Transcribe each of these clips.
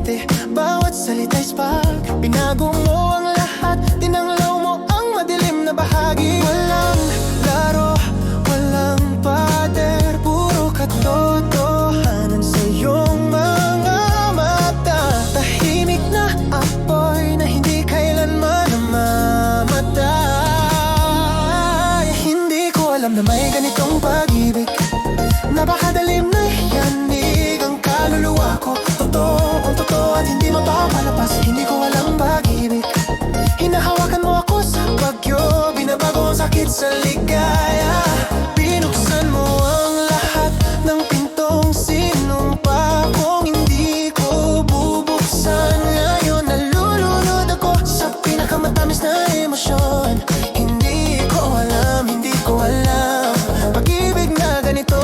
ngiti, bawat salita'y spark. Binago mo ang lahat, tinanglaw mo ang madilim na bahagi. Walang laro, walang pader, puro katotohanan sa iyong mga mata. Tahimik na apoy na hindi kailanman namamatay. Hindi ko alam na may ganitong pag-ibig, napakadalim na yanig ang kaluluwa ko. Totoo, ang totoo at hindi mapapalapas. Hindi ko alam pag-ibig, hinahawakan mo ako sa bagyo, binabago ang sakit sa ligaya. Binuksan mo ang lahat ng pintong sinumpa kong hindi ko bubuksan. Ngayon nalulunod ako sa pinakamatamis na emosyon. Hindi ko alam, hindi ko alam pag-ibig na ganito.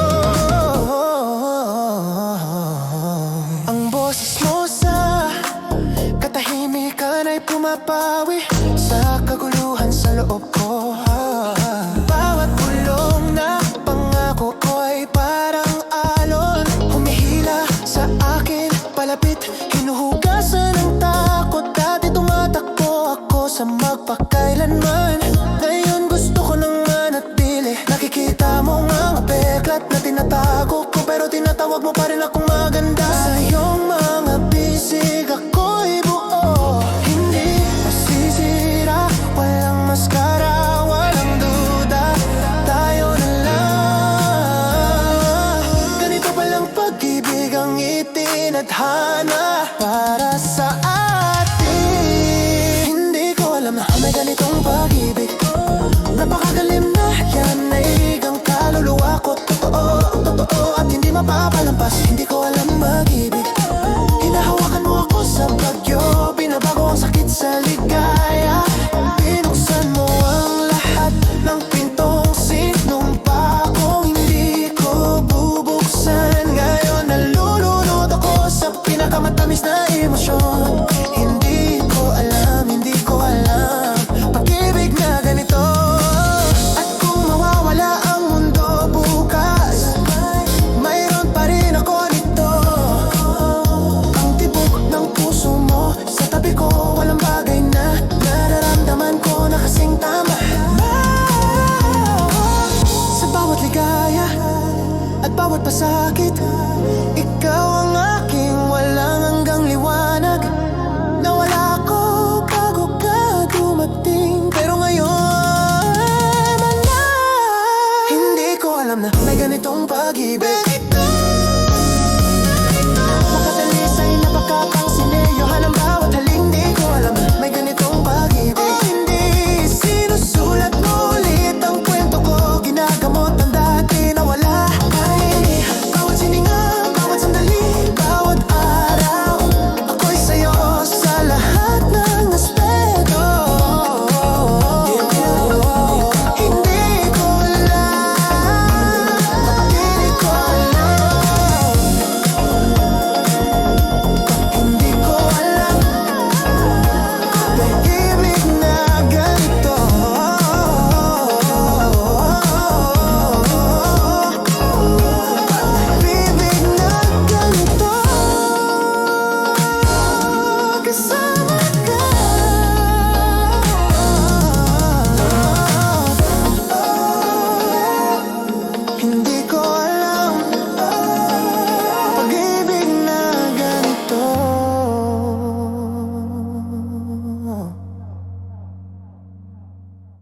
Ang boses mo sa katahimikan ay pumapawi sa kaguluhan sa loob ko. Bawat bulong na pangako ko ay parang alon, humihila sa akin palapit, hinuhugasan ng takot. Dati tumatakbo ako sa magpakailanman, ngayon gusto ko nang manatili. Nakikita mo ang peklat na tinatago ko, pero tinatawag mo pa rin akong maganda. Sa iyong mga bisig ako'y buo, hindi masisira, walang maskara, walang duda, tayo na lang. Ganito palang pag-ibig ang itinadhana para sa atin. Hindi ko alam na may ganitong pag-ibig, napakagalim na yanig ang kaluluwa ko. Totoo, totoo at hindi mapapalampas. Hindi ko alam mag-ibig, hinahawakan mo ako sa bagyo, binabago ang sakit sa liga.